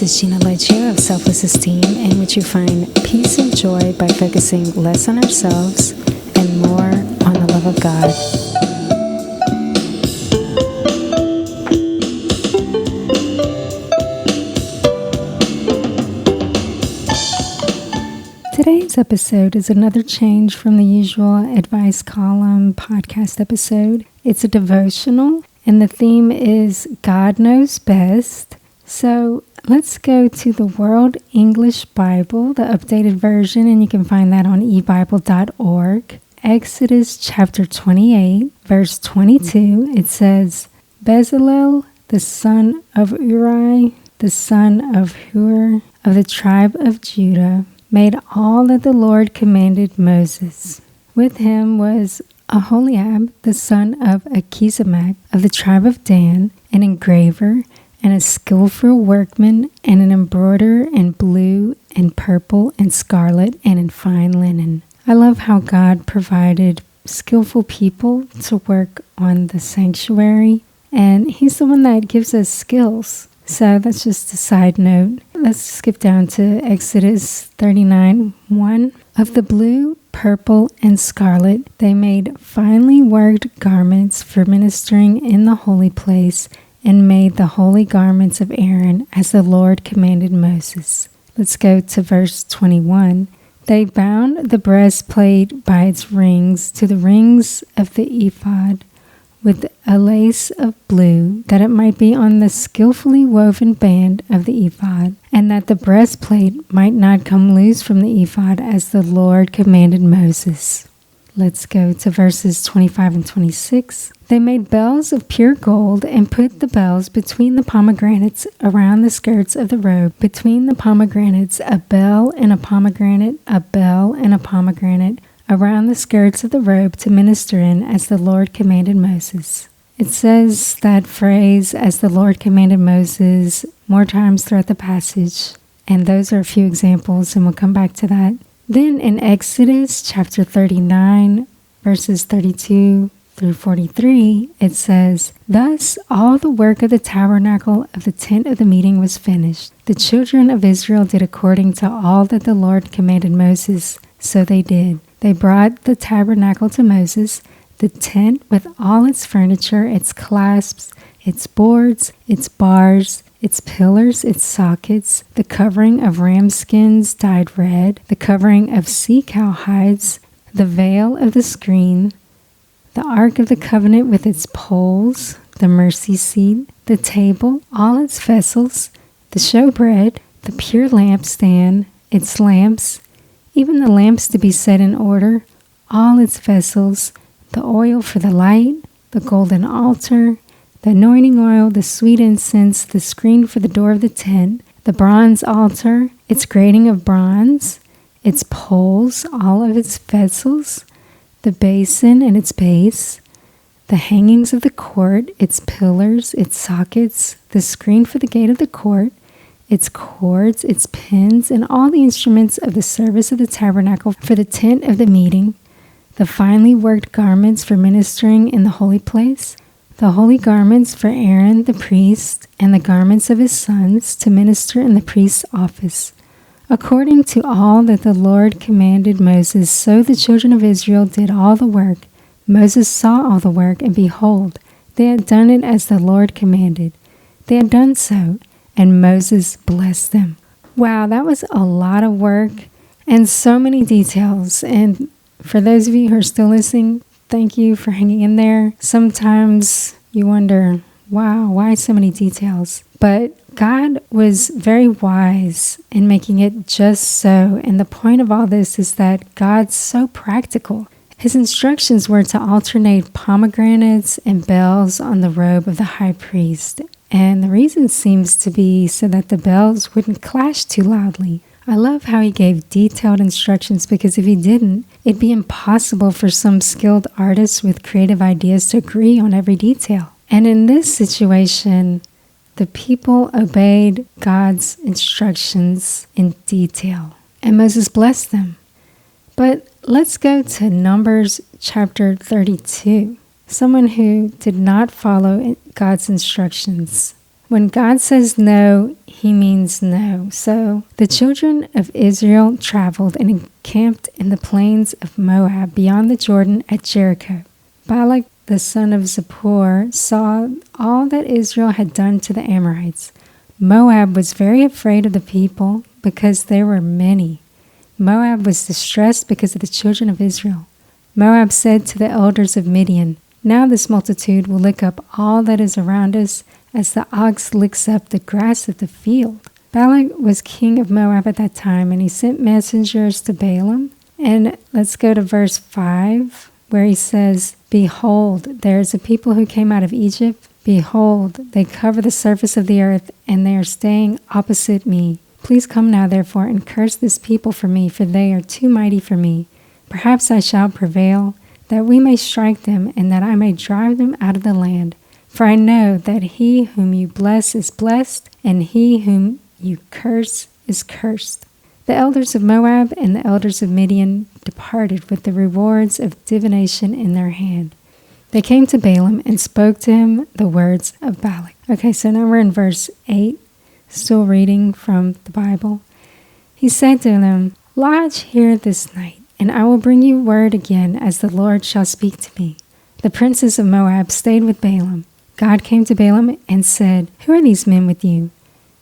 is Gina Leggio of Selfless, Esteem, in which you find peace and joy by focusing less on ourselves and more on the love of God. Today's episode is another change from the usual advice column podcast episode. It's a devotional, and the theme is God Knows Best. So let's go to the World English Bible, the updated version, and you can find that on ebible.org. Exodus chapter 28, verse 22, it says, Bezalel, the son of Uri, the son of Hur, of the tribe of Judah, made all that the Lord commanded Moses. With him was Aholiab, the son of Achizamach, of the tribe of Dan, an engraver, and a skillful workman, and an embroiderer in blue and purple and scarlet and in fine linen. I love how God provided skillful people to work on the sanctuary, and He's the one that gives us skills. So that's just a side note. Let's skip down to Exodus 39:1. Of the blue, purple, and scarlet, they made finely worked garments for ministering in the holy place, and made the holy garments of Aaron as the Lord commanded Moses. Let's go to verse 21. They bound the breastplate by its rings to the rings of the ephod with a lace of blue, that it might be on the skillfully woven band of the ephod, and that the breastplate might not come loose from the ephod as the Lord commanded Moses. Let's go to verses 25 and 26. They made bells of pure gold and put the bells between the pomegranates around the skirts of the robe. Between the pomegranates, a bell and a pomegranate, a bell and a pomegranate, around the skirts of the robe to minister in as the Lord commanded Moses. It says that phrase, as the Lord commanded Moses, more times throughout the passage. And those are a few examples, and we'll come back to that. Then in Exodus chapter 39, verses 32 through 43, it says, Thus all the work of the tabernacle of the tent of the meeting was finished. The children of Israel did according to all that the Lord commanded Moses, so they did. They brought the tabernacle to Moses, the tent with all its furniture, its clasps, its boards, its bars, its pillars, its sockets, the covering of ram skins dyed red, the covering of sea cow hides, the veil of the screen, the ark of the covenant with its poles, the mercy seat, the table, all its vessels, the showbread, the pure lampstand, its lamps, even the lamps to be set in order, all its vessels, the oil for the light, the golden altar, the anointing oil, the sweet incense, the screen for the door of the tent, the bronze altar, its grating of bronze, its poles, all of its vessels, the basin and its base, the hangings of the court, its pillars, its sockets, the screen for the gate of the court, its cords, its pins, and all the instruments of the service of the tabernacle for the tent of the meeting, the finely worked garments for ministering in the holy place, the holy garments for Aaron the priest, and the garments of his sons to minister in the priest's office. According to all that the Lord commanded Moses, so the children of Israel did all the work. Moses saw all the work, and behold, they had done it as the Lord commanded. They had done so, and Moses blessed them. Wow, that was a lot of work and so many details. And for those of you who are still listening, thank you for hanging in there. Sometimes you wonder, wow, why so many details? But God was very wise in making it just so. And the point of all this is that God's so practical. His instructions were to alternate pomegranates and bells on the robe of the high priest. And the reason seems to be so that the bells wouldn't clash too loudly. I love how he gave detailed instructions, because if he didn't, it'd be impossible for some skilled artists with creative ideas to agree on every detail. And in this situation, the people obeyed God's instructions in detail, and Moses blessed them. But let's go to Numbers chapter 32. Someone who did not follow God's instructions. When God says no, he means no. So the children of Israel traveled and encamped in the plains of Moab beyond the Jordan at Jericho. Balak, the son of Zippor, saw all that Israel had done to the Amorites. Moab was very afraid of the people because there were many. Moab was distressed because of the children of Israel. Moab said to the elders of Midian, "Now this multitude will lick up all that is around us as the ox licks up the grass of the field." Balak was king of Moab at that time, and he sent messengers to Balaam. And let's go to verse 5, where he says, "Behold, there is a people who came out of Egypt. Behold, they cover the surface of the earth, and they are staying opposite me. Please come now, therefore, and curse this people for me, for they are too mighty for me. Perhaps I shall prevail, that we may strike them, and that I may drive them out of the land. For I know that he whom you bless is blessed, and he whom you curse is cursed." The elders of Moab and the elders of Midian departed with the rewards of divination in their hand. They came to Balaam and spoke to him the words of Balak. Okay, so now we're in verse 8, still reading from the Bible. He said to them, "Lodge here this night, and I will bring you word again as the Lord shall speak to me." The princes of Moab stayed with Balaam. God came to Balaam and said, "Who are these men with you?"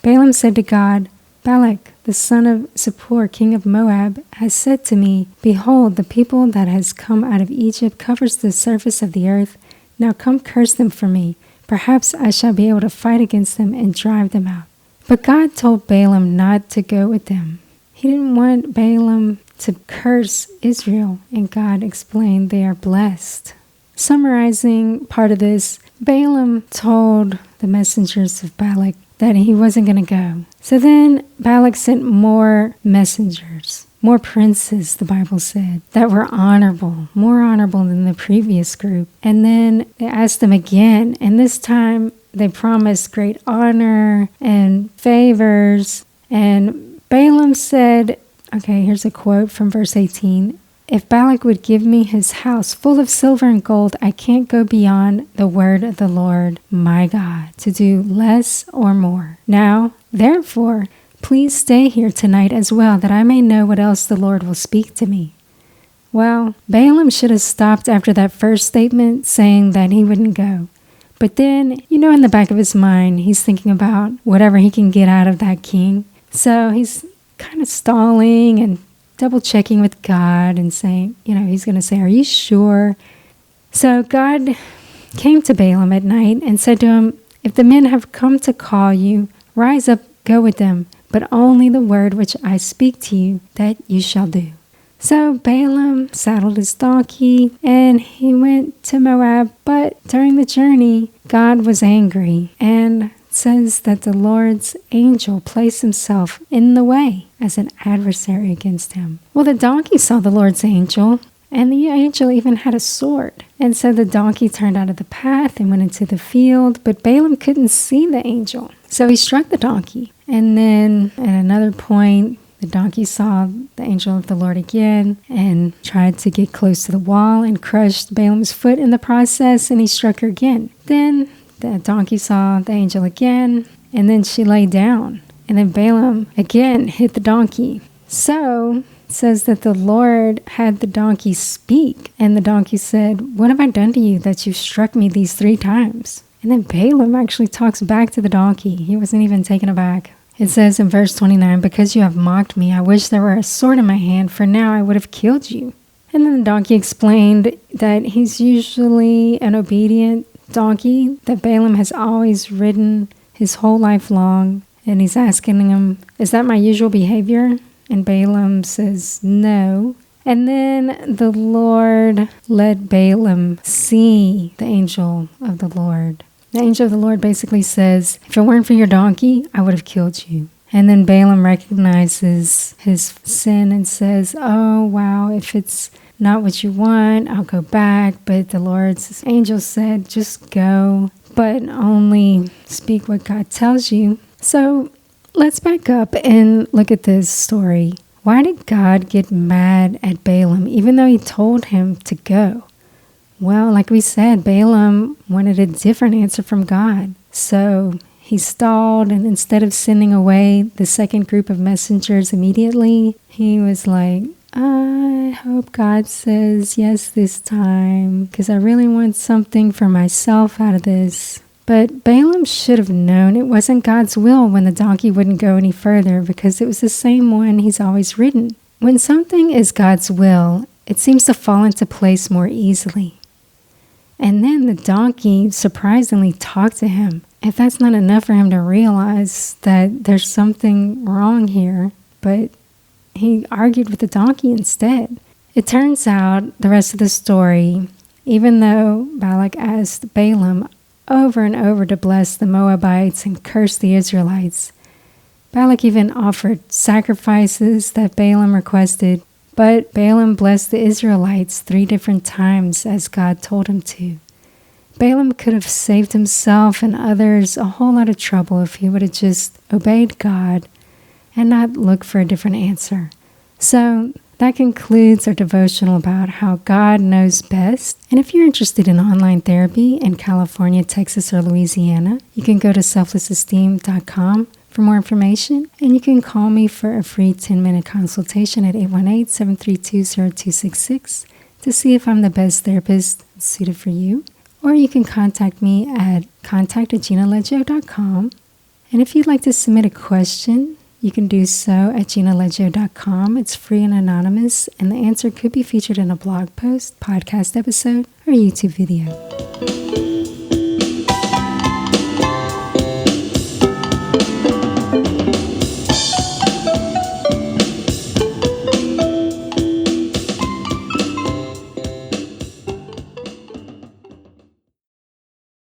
Balaam said to God, "Balak, the son of Zippor, king of Moab, has said to me, Behold, the people that has come out of Egypt covers the surface of the earth. Now come curse them for me. Perhaps I shall be able to fight against them and drive them out." But God told Balaam not to go with them. He didn't want Balaam to curse Israel, and God explained they are blessed. Summarizing part of this, Balaam told the messengers of Balak that he wasn't going to go. So then Balak sent more messengers, more princes, the Bible said, that were honorable, more honorable than the previous group. And then they asked them again, and this time they promised great honor and favors. And Balaam said, okay, here's a quote from verse 18, "If Balak would give me his house full of silver and gold, I can't go beyond the word of the Lord my God to do less or more. Now, therefore, please stay here tonight as well, that I may know what else the Lord will speak to me." Well, Balaam should have stopped after that first statement saying that he wouldn't go. But then, in the back of his mind, he's thinking about whatever he can get out of that king. So he's kind of stalling and double checking with God and saying, he's going to say, "Are you sure?" So God came to Balaam at night and said to him, "If the men have come to call you, rise up, go with them, but only the word which I speak to you, that you shall do." So Balaam saddled his donkey and he went to Moab, but during the journey, God was angry, and says that the Lord's angel placed himself in the way as an adversary against him. Well, the donkey saw the Lord's angel, and the angel even had a sword. And so the donkey turned out of the path and went into the field, but Balaam couldn't see the angel. So he struck the donkey. And then at another point, the donkey saw the angel of the Lord again and tried to get close to the wall and crushed Balaam's foot in the process, and he struck her again. Then the donkey saw the angel again, and then she lay down. And then Balaam again hit the donkey. So it says that the Lord had the donkey speak. And the donkey said, "What have I done to you that you struck me these 3 times?" And then Balaam actually talks back to the donkey. He wasn't even taken aback. It says in verse 29, "Because you have mocked me, I wish there were a sword in my hand, for now I would have killed you." And then the donkey explained that he's usually an obedient donkey that Balaam has always ridden his whole life long, and he's asking him, "Is that my usual behavior?" And Balaam says no. And then the Lord let Balaam see the angel of the Lord. The angel of the Lord basically says, "If it weren't for your donkey, I would have killed you." And then Balaam recognizes his sin and says, "Oh, wow, if it's not what you want, I'll go back." But the Lord's angel said, "Just go, but only speak what God tells you." So let's back up and look at this story. Why did God get mad at Balaam, even though he told him to go? Well, like we said, Balaam wanted a different answer from God. So he stalled, and instead of sending away the second group of messengers immediately, he was like, I hope God says yes this time, because I really want something for myself out of this. But Balaam should have known it wasn't God's will when the donkey wouldn't go any further, because it was the same one he's always ridden. When something is God's will, it seems to fall into place more easily. And then the donkey surprisingly talked to him. If that's not enough for him to realize that there's something wrong here, but he argued with the donkey instead. It turns out the rest of the story, even though Balak asked Balaam over and over to bless the Moabites and curse the Israelites, Balak even offered sacrifices that Balaam requested, but Balaam blessed the Israelites 3 different times as God told him to. Balaam could have saved himself and others a whole lot of trouble if he would have just obeyed God and not looked for a different answer. So that concludes our devotional about how God knows best. And if you're interested in online therapy in California, Texas, or Louisiana, you can go to selflessesteem.com for more information, and you can call me for a free 10-minute consultation at 818-732-0266 to see if I'm the best therapist suited for you. Or you can contact me at contact@GinaLeggio.com. And if you'd like to submit a question, you can do so at GinaLeggio.com. It's free and anonymous, and the answer could be featured in a blog post, podcast episode, or YouTube video.